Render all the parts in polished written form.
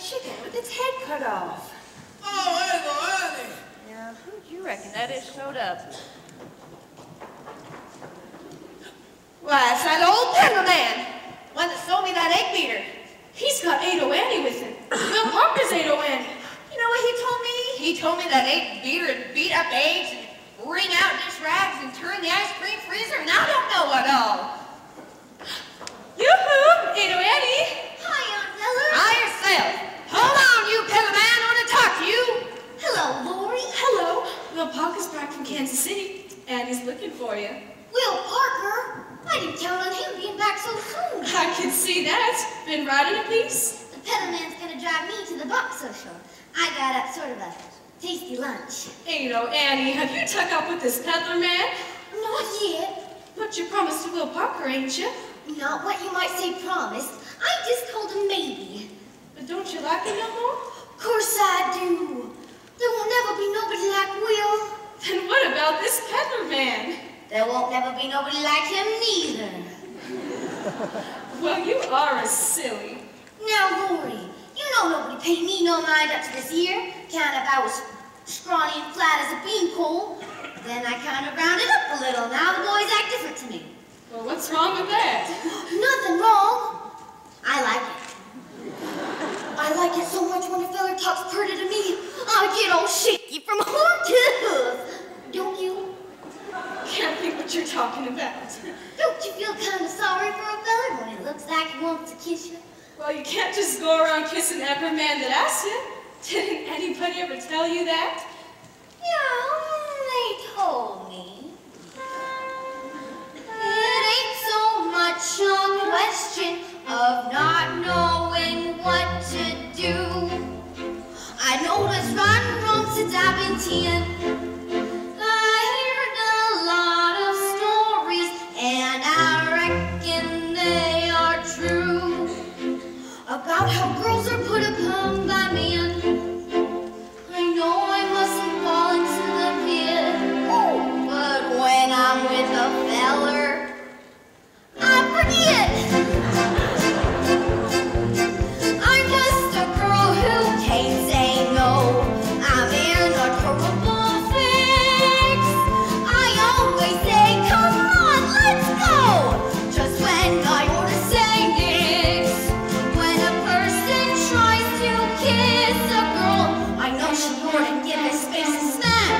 chicken with its head cut off. Oh, Eva, Annie. Yeah, who'd you reckon that is showed up? Why, it's that old peddler man, one that sold me that egg beater. He's got Ado Annie with him. Will Parker's Ado Annie. You know what he told me? He told me that egg beater would beat up eggs and wring out dish rags and turn the ice cream freezer, and I don't know what all. Yoo-hoo, Ado Annie. Hi, Aunt Ella. Hi yourself. Hold on, you peddler man, I want to talk to you. Hello, Lori. Hello. Will Parker's back from Kansas City, and he's looking for you. Will Parker? I didn't count on him being back so soon. I can see that. Been riding a piece? The peddler man's gonna drive me to the box social. I got up sort of a tasty lunch. Ado Annie, have you tuck up with this peddler man? Not yet. But you promised to Will Parker, ain't you? Not what you might say promised. I just told him maybe. But don't you like him no more? Of course I do. There will never be nobody like Will. Then what about this peddler man? There won't never be nobody like him neither. Well, you are a silly. Now, Lori, you know nobody paid me no mind up to this year. Kind of I was scrawny and flat as a beanpole. Then I kind of rounded up a little. Now the boys act different to me. Well, what's wrong with that? Nothing wrong. I like it. I like it so much when a feller talks pretty to me. I get all shaky from horn to hoof. Don't you? Can't think what you're talking about. Don't you feel kind of sorry for a feller when it looks like he wants to kiss you? Well, you can't just go around kissing every man that asks you. Didn't anybody ever tell you that? Yeah, they told me. It ain't so much a question of not knowing what to do. I noticed right and wrong since I've been 10. I heard a lot of stories, and I reckon they are true, about how girls are put upon by men. I know I mustn't fall into the pit, but when I'm with a feller, I forget. I'm just a girl who can't say no. I'm in a terrible fix. I always say, come on, let's go. Just when I ought to say nix. When a person tries to kiss a girl, I know she ought to give his face a smack.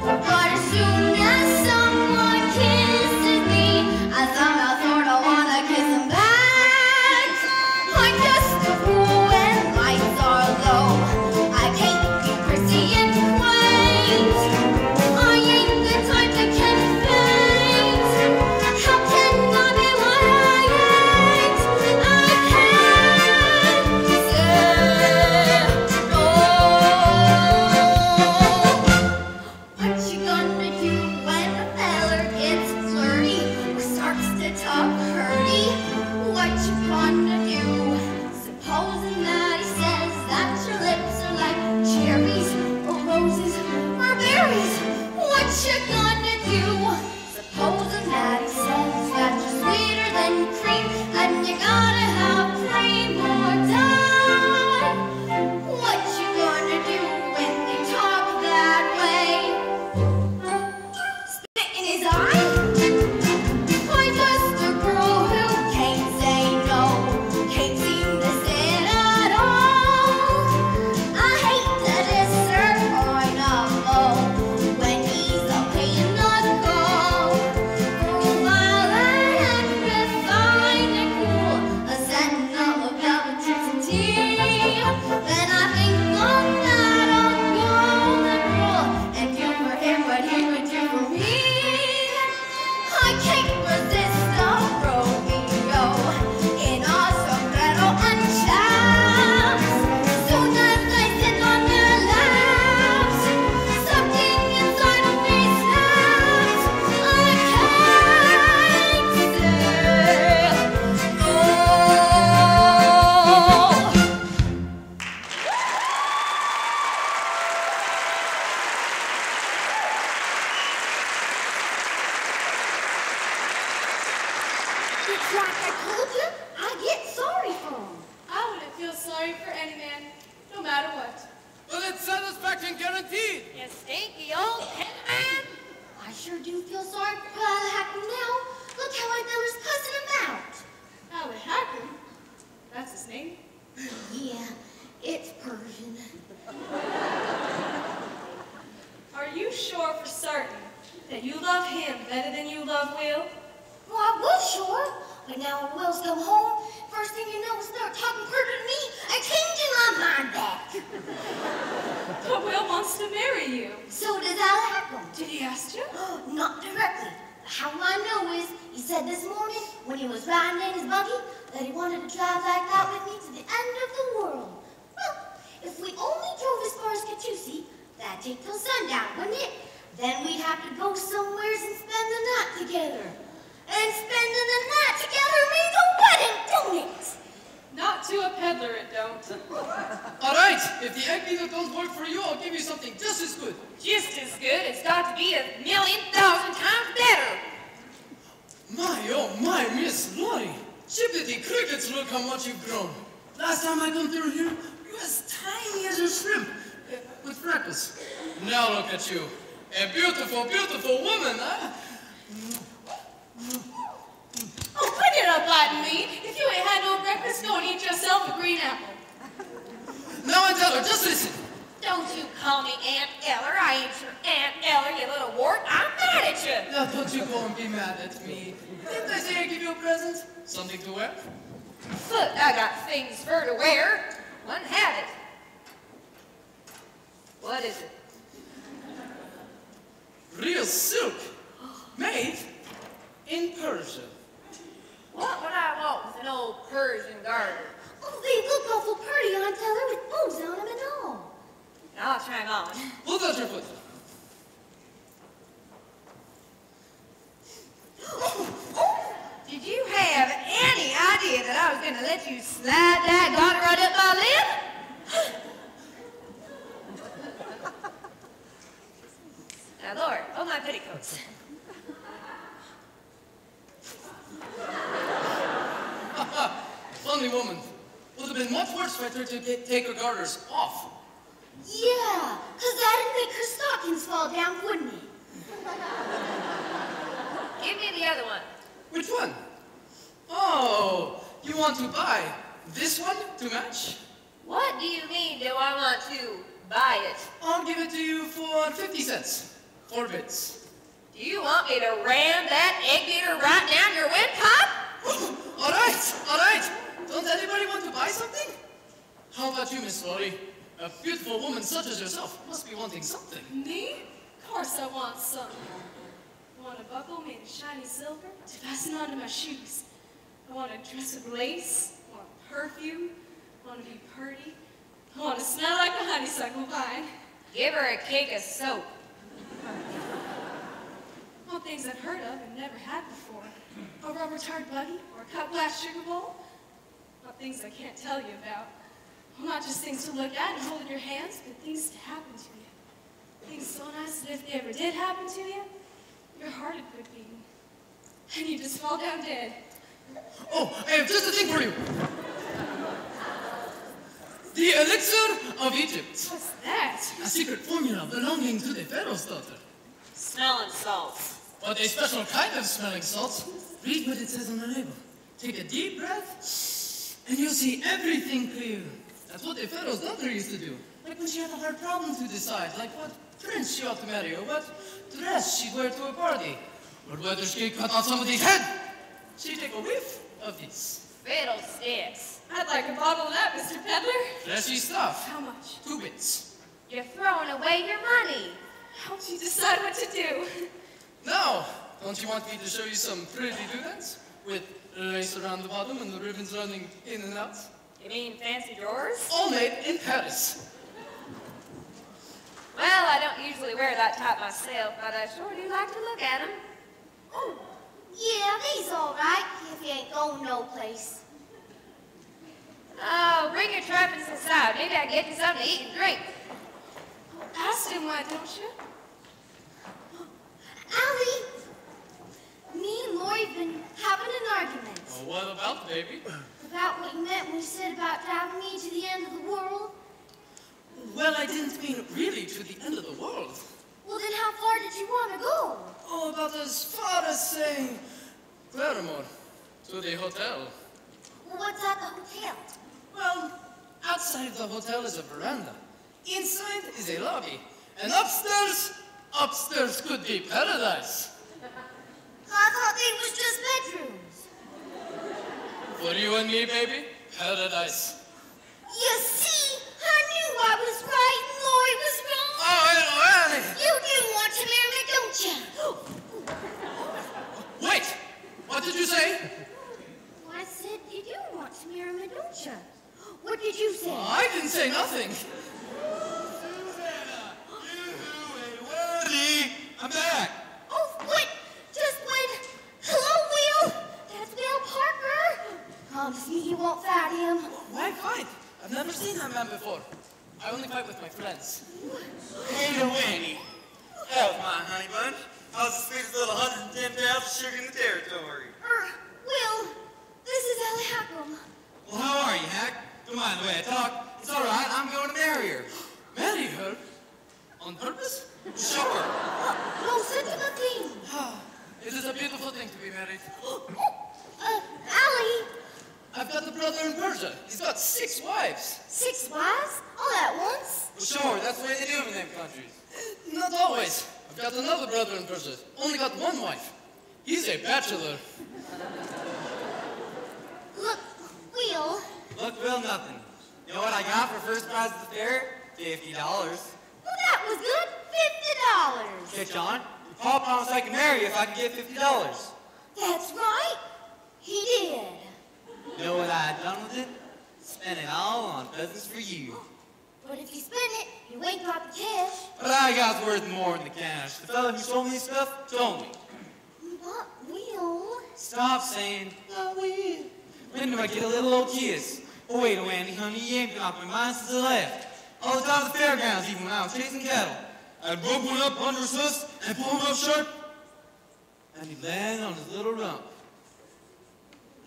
But as soon as someone kisses me, I somehow sort of wanna kiss him back. I'm just a fool when lights are low. I can't be prissy and quaint. I ain't the type that can faint. How can I be what I ain't? I can't say no. What you gonna do when a feller gets flirty or starts to talk hurty? What you gonna do? Supposing that he says that your lips are like cherries or roses or berries. What you gonna do? Supposing that he says that you're sweeter than cream and you gotta have cream or die. What you gonna do when they talk that way? Spit in his eye? I'm just a girl who can't say no, can't seem to sit at all. I hate the disappointable when he's a pain in the call. While I act refined and cool, a sentinel of velvet and tea, then I think on that old golden rule and do for him what he would do for me. I can't resist a Romeo in a sombrero and chaps. Soon as I sit on their laps, sucking inside of me snaps, I can't say no. It's like I told you, I get sorry for him. I wouldn't feel sorry for any man no matter what. Well, it's satisfaction guaranteed. You stinky old man. I sure do feel sorry for Hackman now. Look how my Miller's cussing him out. Howard Hackman? That's his name? Yeah, it's Persian. Are you sure for certain that you love him better than you love Will? Well, I was sure, but now when Will's come home, first thing you know, he'll start talking Persian to me and changing my mind back. But Will wants to marry you. So does Al Hackman. Did he ask you? Not directly. How I know is, he said this morning, when he was riding in his buggy, that he wanted to drive like that with me to the end of the world. Well, if we only drove as far as Catoosie, that'd take till sundown, wouldn't it? Then we'd have to go somewheres and spend the night together. And spending the night together means a wedding, don't it? Not to a peddler, it don't. All right, if the egg beater don't work for you, I'll give you something just as good. Just as good. It's got to be 1,000,000 times better. My, oh my, Miss Lottie. Chippity crickets, look how much you've grown. Last time I come through here, you were as tiny as a shrimp with freckles. Now look at you. A beautiful, beautiful woman, huh? Oh, quit it up biting me. If you ain't had no breakfast, go and eat yourself a green apple. Now I tell her, just listen. Don't you call me Aunt Eller. I ain't your Aunt Eller, you little wart. I'm mad at you. Now don't you go and be mad at me. Didn't I say I give you a present? Something to wear? Look, I got things for to wear. One have it. What is it? Real silk. Made in Persia. What would I want with an old Persian garter? Oh, they look awful pretty, Aunt Teller, with bows on them and all. I'll try 'em on. Hold out your foot. Did you have any idea that I was going to let you slide that garter right up my lip? Now, Lord, oh my petticoats. Funny woman. Would have been much worse for her to take her garters off. Yeah, 'cause that'd make her stockings fall down, wouldn't it? Give me the other one. Which one? Oh, you want to buy this one to match? What do you mean, do I want to buy it? I'll give it to you for 50 cents. 4 bits. Do you want me to ram that egg beater right down your windpipe? All right, all right. Don't anybody want to buy something? How about you, Miss Lottie? A beautiful woman such as yourself must be wanting something. Me? Of course I want some. I want a buckle made of shiny silver to fasten onto my shoes. I want a dress of lace. I want perfume. I want to be pretty. I want to smell like a honeysuckle vine. Give her a cake of soap. I want things I've heard of and never had before. A rubber tart buggy or a cut glass sugar bowl. I want things I can't tell you about. Well, not just things to look at and hold in your hands, but things to happen to you. Things so nice that if they ever did happen to you, your heart would quit beating. And you just fall down dead. Oh, I have just a thing for you. The elixir of Egypt. What's that? A secret formula belonging to the Pharaoh's daughter. Smelling salts. But a special kind of smelling salts. Read what it says on the label. Take a deep breath, and you'll see everything clear. That's what the Pharaoh's daughter used to do. Like when she had a hard problem to decide, like what prince she ought to marry, or what dress she'd wear to a party, or whether she'd cut off somebody's head. She'd take a whiff of this. Fiddlesticks. I'd like a bottle of that, Mr. Peddler. Flashy stuff. How much? 2 bits. You're throwing away your money. How'd you decide what to do? Now, don't you want me to show you some pretty doodads? With lace around the bottom and the ribbons running in and out? You mean fancy drawers? All made in Paris. Well, I don't usually wear that type myself, but I sure do like to look at them. Oh, yeah, they's all right if you ain't going no place. Oh, bring your trappings inside. Maybe I can get you something to eat and drink. Ask him why, don't you? Allie, me and Lori've been having an argument. Oh, what about, baby? About what you meant when you said about driving me to the end of the world. Well, I didn't mean really to the end of the world. Well, then how far did you want to go? Oh, about as far as, say, Claremore, to the hotel. Well, what's at the hotel? Well, outside the hotel is a veranda. Inside is a lobby. And upstairs could be paradise. I thought they was just bedrooms. For you and me, baby, paradise. You see, I knew I was right and Lori was wrong. Oh, Annie! You do want to marry me, don't you? Wait! What did you say? I said you do want to marry me, don't you? What did you say? I didn't say nothing. I'm back. Oh, what? Just when? Hello, Will. That's Will Parker. Promise me you won't fight him. Why fight? I've never seen that man before. I only fight with my friends. Hey, Annie. How's my honey bun? How's the sweetest little 110 pounds of sugar in the territory? Will, this is Ellie Hackham. Well, how are you, Hack? Don't mind the way I talk. It's all right. I'm going to marry her. Marry her? On purpose? Sure. No such a thing. It is a beautiful thing to be married. Allie, I've got a brother in Persia. He's got 6 wives. 6 wives? All at once? Well, sure. That's the way they do it in them countries. Not always. I've got another brother in Persia. Only got 1 wife. He's a bachelor. Look, Will. Look, Will, nothing. You know what I got for first prize at the fair? $50. Well, that was good. $50. Catch on? Your pa promised I could marry you if I could get $50. That's right. He did. You know what I had done with it? Spent it all on presents for you. But if you spend it, you ain't got the cash. But I got's worth more than the cash. The fella who sold me this stuff told me. But Will. Stop saying, oh, we. When do I get a little old kiss? Oh, wait, Andy, honey, you ain't been off my mind since I left. All the time at the fairgrounds, even when I was chasing cattle. I'd rope one up under his hooves and pull him up sharp. And he'd land on his little rump.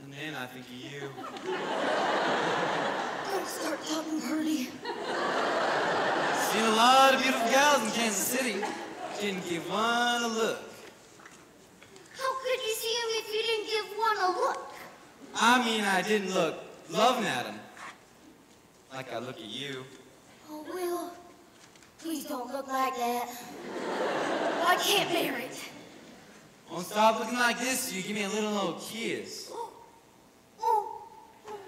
And then I think of you. Don't start talking pretty. Seen a lot of beautiful gals in Kansas City. Didn't give one a look. How could you see him if you didn't give one a look? I mean, I didn't look loving at him. Like I look at you. Oh, Will, please don't look like that. I can't bear it. Won't stop looking like this so you give me a little old kiss. Oh,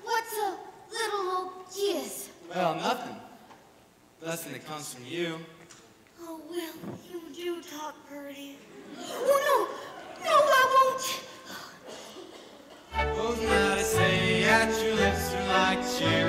what's a little old kiss? Well, nothing. Blessing that comes from you. Oh, Will, you do talk pretty. Oh, no, I won't. Those nights I say at your lips are like cherry